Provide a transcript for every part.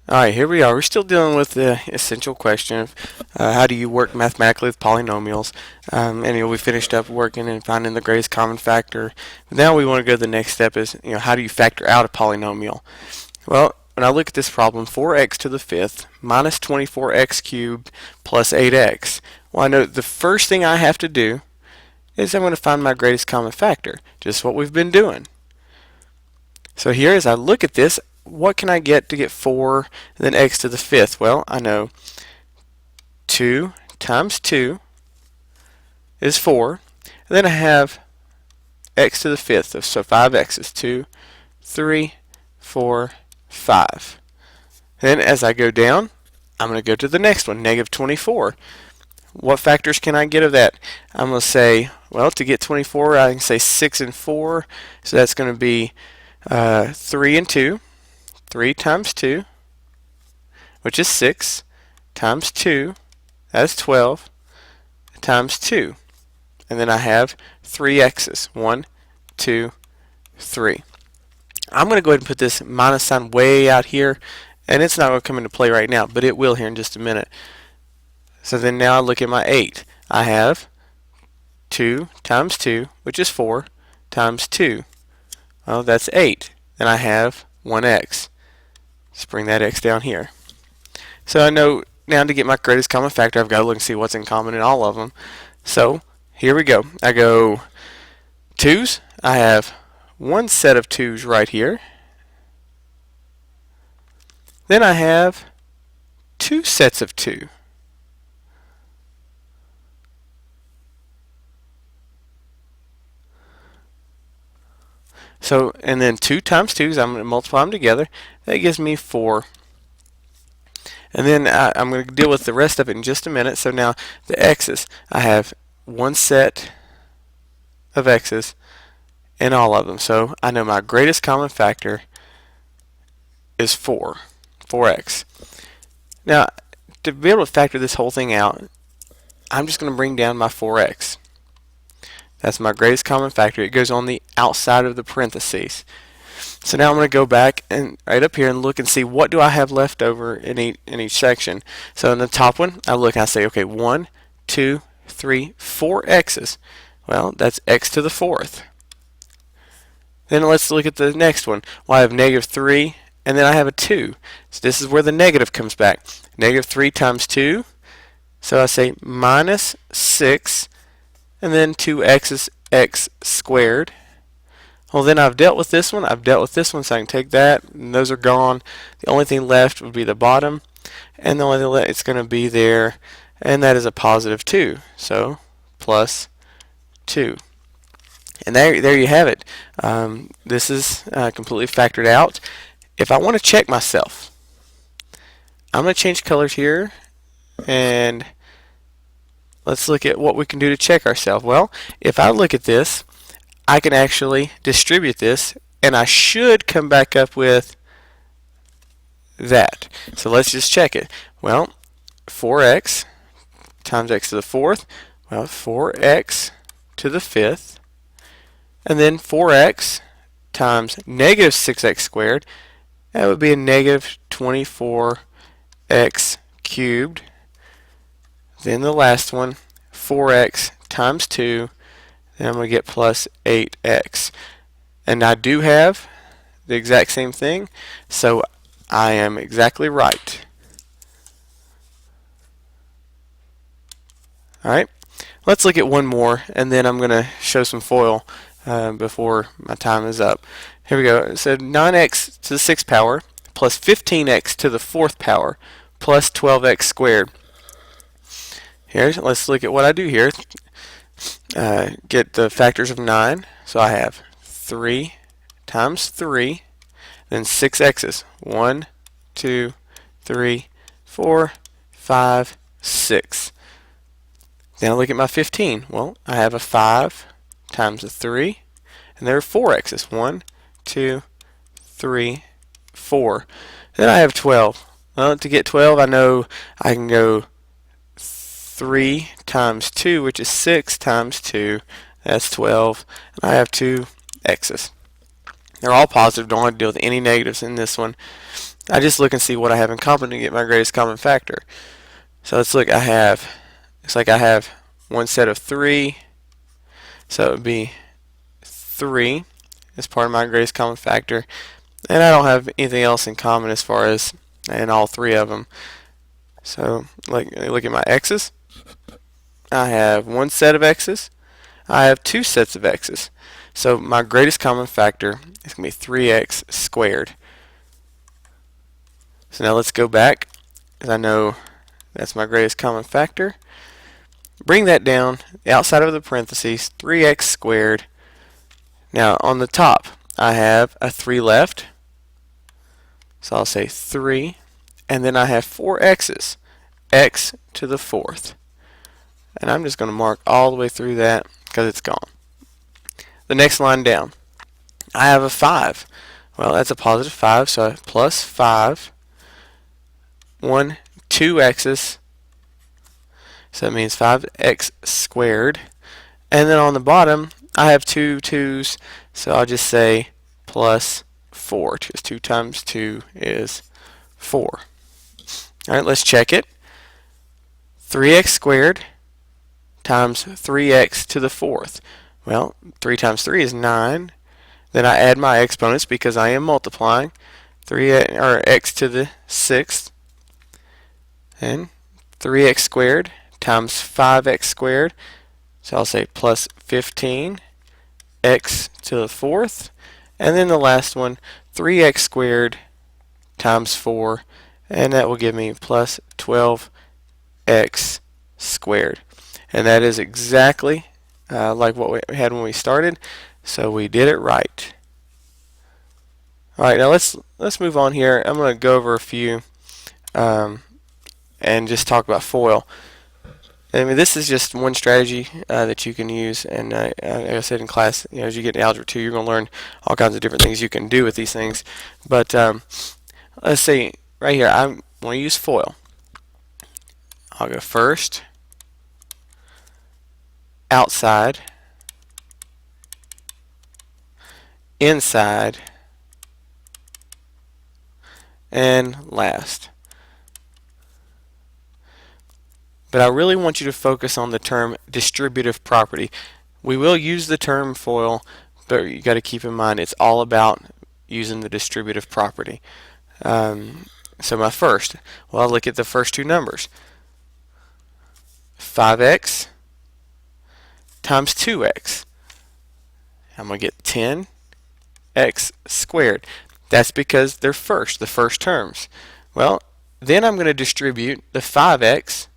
Alright, here we are. We're still dealing with the essential question of how do you work mathematically with polynomials. We finished up working and finding the greatest common factor. Now we want to go to the next step is, how do you factor out a polynomial? Well, when I look at this problem, 4x to the fifth minus 24x cubed plus 8x. Well, I know the first thing I have to do is I'm going to find my greatest common factor, just what we've been doing. So here, as I look at this, what can I get to get 4 and then x to the fifth? Well, I know 2 times 2 is 4. And then I have x to the fifth, so 5x's. 2, 3, 4, 5. Then as I go down, I'm going to go to the next one, negative 24. What factors can I get of that? I'm going to say, well, to get 24, I can say 6 and 4. So that's going to be 3 and 2. 3 times 2, which is 6, times 2, that's 12, times 2. And then I have 3 x's. 1, 2, 3. I'm going to go ahead and put this minus sign way out here, and it's not going to come into play right now, but it will here in just a minute. So then now I look at my 8. I have 2 times 2, which is 4, times 2. Well, that's 8. Then I have 1x. Let's bring that x down here. So I know now to get my greatest common factor, I've got to look and see what's in common in all of them. So here we go. I go 2's. I have one set of 2's right here. Then I have 2 sets of 2. So, and then 2 times 2's, I'm going to multiply them together. That gives me 4. And then I'm going to deal with the rest of it in just a minute. So now the x's, I have one set of x's in all of them. So I know my greatest common factor is 4x. Now, to be able to factor this whole thing out, I'm just going to bring down my 4x. That's my greatest common factor. It goes on the outside of the parentheses. So now I'm going to go back and right up here and look and see what do I have left over in each section. So in the top one, I look and I say, okay, 1, 2, 3, 4 x's. Well, that's x to the fourth. Then let's look at the next one. Well, I have negative 3, and then I have a 2. So this is where the negative comes back. Negative 3 times 2. So I say minus 6. And then 2x is x squared. Well, then I've dealt with this one. I've dealt with this one, so I can take that, and those are gone. The only thing left would be the bottom, and the only thing left, it's going to be there, and that is a positive 2. So plus 2. And there you have it. This is completely factored out. If I want to check myself, I'm going to change colors here, and let's look at what we can do to check ourselves. Well, if I look at this, I can actually distribute this, and I should come back up with that. So let's just check it. Well, 4x times x to the fourth, well, 4x to the fifth, and then 4x times negative 6x squared, that would be a negative 24x cubed. Then the last one, 4x times 2, then I'm going to get plus 8x. And I do have the exact same thing, so I am exactly right. Alright, let's look at one more, and then I'm going to show some FOIL before my time is up. Here we go. It said 9x to the sixth power plus 15x to the fourth power plus 12x squared. Here, let's look at what I do here. Get the factors of 9. So I have 3 times 3, then 6 x's. 1, 2, 3, 4, 5, 6. Then I look at my 15. Well, I have a 5 times a 3, and there are 4 x's. 1, 2, 3, 4. Then I have 12. Well, to get 12, I know I can go 3 times 2, which is 6 times 2, that's 12, and I have 2 x's. They're all positive, don't have to deal with any negatives in this one. I just look and see what I have in common to get my greatest common factor. So let's look. Looks like I have one set of 3, so it would be 3 as part of my greatest common factor. And I don't have anything else in common as far as in all 3 of them. So look at my x's. I have one set of x's. I have 2 sets of x's. So my greatest common factor is going to be 3x squared. So now let's go back, because I know that's my greatest common factor. Bring that down, outside of the parentheses, 3x squared. Now on the top, I have a 3 left. So I'll say 3. And then I have 4 x's, x to the 4th. And I'm just going to mark all the way through that because it's gone. The next line down, I have a 5. Well, that's a positive 5, so I have plus 5. 2 x's, so that means 5x squared. And then on the bottom, I have 2 2's, so I'll just say plus 4, because 2 times 2 is 4. Alright, let's check it. 3x squared times 3x to the 4th. Well, 3 times 3 is 9. Then I add my exponents because I am multiplying. x to the 6th. And 3x squared times 5x squared. So I'll say plus 15 x to the 4th. And then the last one, 3x squared times 4. And that will give me plus 12x squared. And that is exactly like what we had when we started. So we did it right. Alright, now let's move on here. I'm going to go over a few and just talk about FOIL. I mean, this is just one strategy that you can use, and like I said in class, as you get to Algebra 2, you're going to learn all kinds of different things you can do with these things. But let's see, right here, I want to use FOIL. I'll go first, outside, inside, and last. But I really want you to focus on the term distributive property. We will use the term FOIL, but you got to keep in mind it's all about using the distributive property. So my first, well, I'll look at the first 2 numbers. 5x times 2x. I'm going to get 10x squared. That's because they're the first terms. Well, then I'm going to distribute the 5x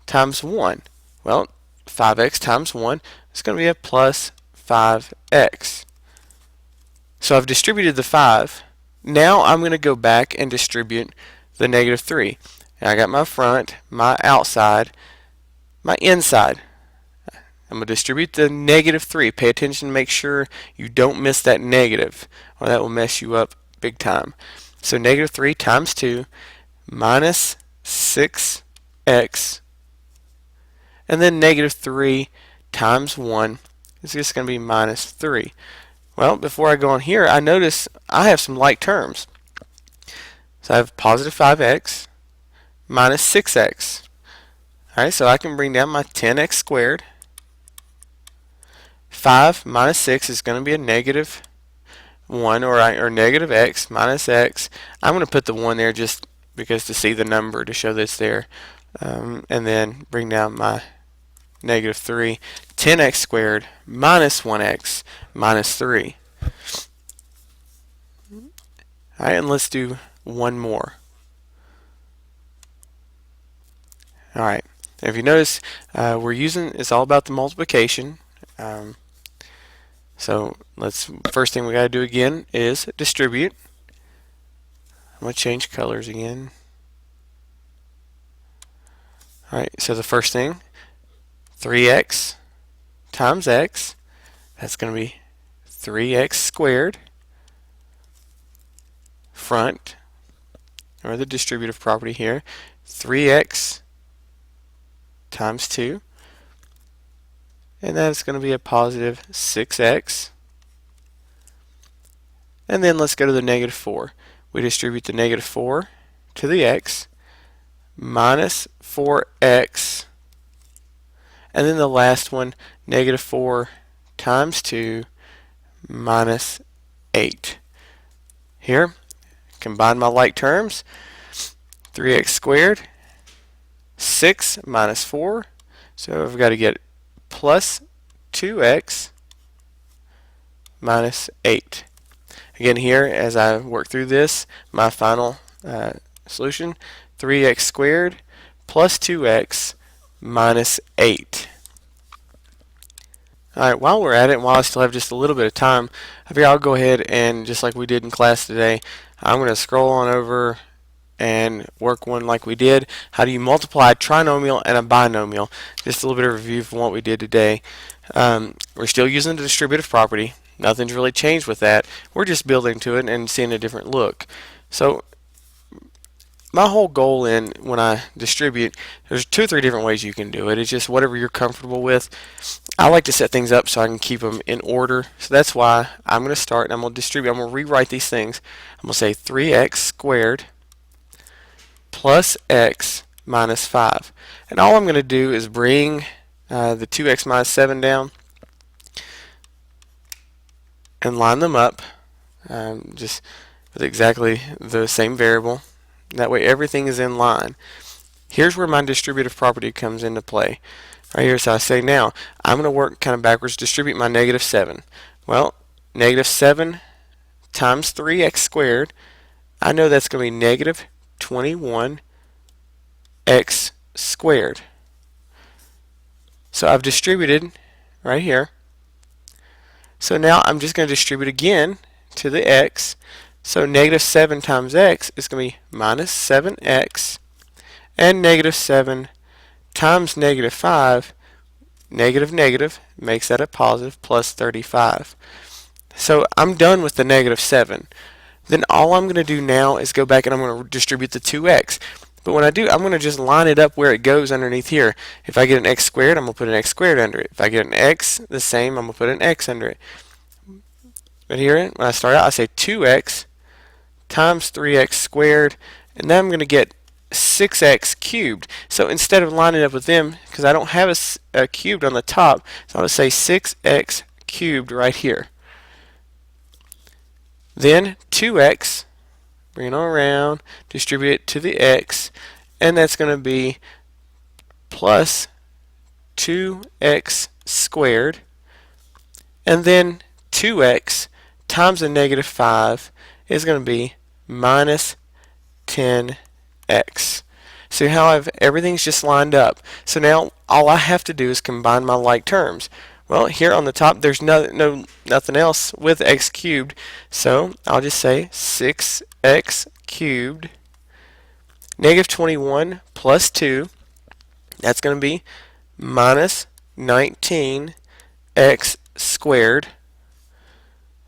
times 1. Well, 5x times 1 is going to be a plus 5x. So I've distributed the 5. Now I'm going to go back and distribute the negative 3. And I got my front, my outside, my inside. I'm going to distribute the negative 3. Pay attention to make sure you don't miss that negative, or that will mess you up big time. So negative 3 times 2 minus 6x, and then negative 3 times 1 is just going to be minus 3. Well, before I go on here, I notice I have some like terms. So I have positive 5x minus 6x. Alright, so I can bring down my 10x squared. 5 minus 6 is going to be a negative 1, or negative x minus x. I'm going to put the 1 there just because to see the number, to show that it's there. And then bring down my negative 3. 10x squared minus 1x minus 3. Alright, and let's do one more. Alright, if you notice, it's all about the multiplication. So first thing we got to do again is distribute. I'm going to change colors again. Alright, so the first thing, 3x times x, that's going to be 3x squared. Front, or the distributive property here, 3x times 2, and that's going to be a positive 6x. And then let's go to the negative 4. we distribute the negative 4 to the x, minus 4x, and then the last one, negative 4 times 2 minus 8. Here, combine my like terms, 3x squared, 6 minus 4, so I've got to get plus 2x minus 8. Again, here, as I work through this, my final solution, 3x squared plus 2x minus 8. Alright, while we're at it, and while I still have just a little bit of time, I figure I'll go ahead and, just like we did in class today, I'm going to scroll on over and work one like we did. How do you multiply a trinomial and a binomial? Just a little bit of review from what we did today. We're still using the distributive property. Nothing's really changed with that. We're just building to it and seeing a different look. So my whole goal when I distribute, there's 2 or 3 different ways you can do it. It's just whatever you're comfortable with. I like to set things up so I can keep them in order. So that's why I'm going to start and I'm going to distribute. I'm going to rewrite these things. I'm going to say 3x squared plus x minus 5. And all I'm going to do is bring the 2x minus 7 down and line them up just with exactly the same variable. That way everything is in line. Here's where my distributive property comes into play. Right here, so I say now, I'm going to work kind of backwards, distribute my negative 7. Well, negative 7 times 3x squared, I know that's going to be negative 21x squared. So I've distributed right here. So now I'm just going to distribute again to the x. So negative 7 times x is going to be minus 7x, and negative 7 times negative 5, negative negative, makes that a positive, plus 35. So I'm done with the negative 7. Then all I'm going to do now is go back and I'm going to distribute the 2x. But when I do, I'm going to just line it up where it goes underneath here. If I get an x squared, I'm going to put an x squared under it. If I get an x, the same, I'm going to put an x under it. But here, when I start out, I say 2x times 3x squared, and then I'm going to get 6x cubed. So instead of lining up with them, because I don't have a cubed on the top, so I'm going to say 6x cubed right here. Then 2x, bring it on around, distribute it to the x, and that's going to be plus 2x squared, and then 2x times a negative 5 is going to be minus 10x. See how everything's just lined up. So now all I have to do is combine my like terms. Well, here on the top there's nothing else with x cubed, so I'll just say 6x cubed, negative 21 plus 2, that's going to be minus 19x squared.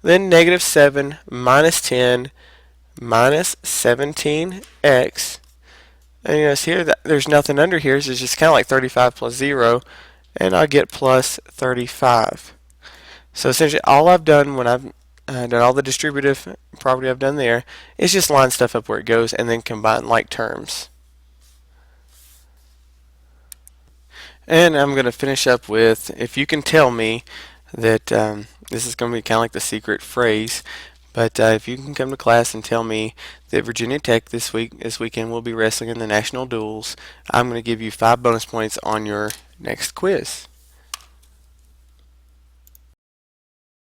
Then negative 7 minus 10 minus 17x. And you notice here that there's nothing under here, so it's just kind of like 35 plus 0, and I get plus 35. So essentially all I've done when I've done all the distributive property I've done there is just line stuff up where it goes and then combine like terms. And I'm going to finish up with, if you can tell me that this is going to be kind of like the secret phrase, but if you can come to class and tell me that Virginia Tech this weekend will be wrestling in the national duels, I'm going to give you 5 bonus points on your next quiz.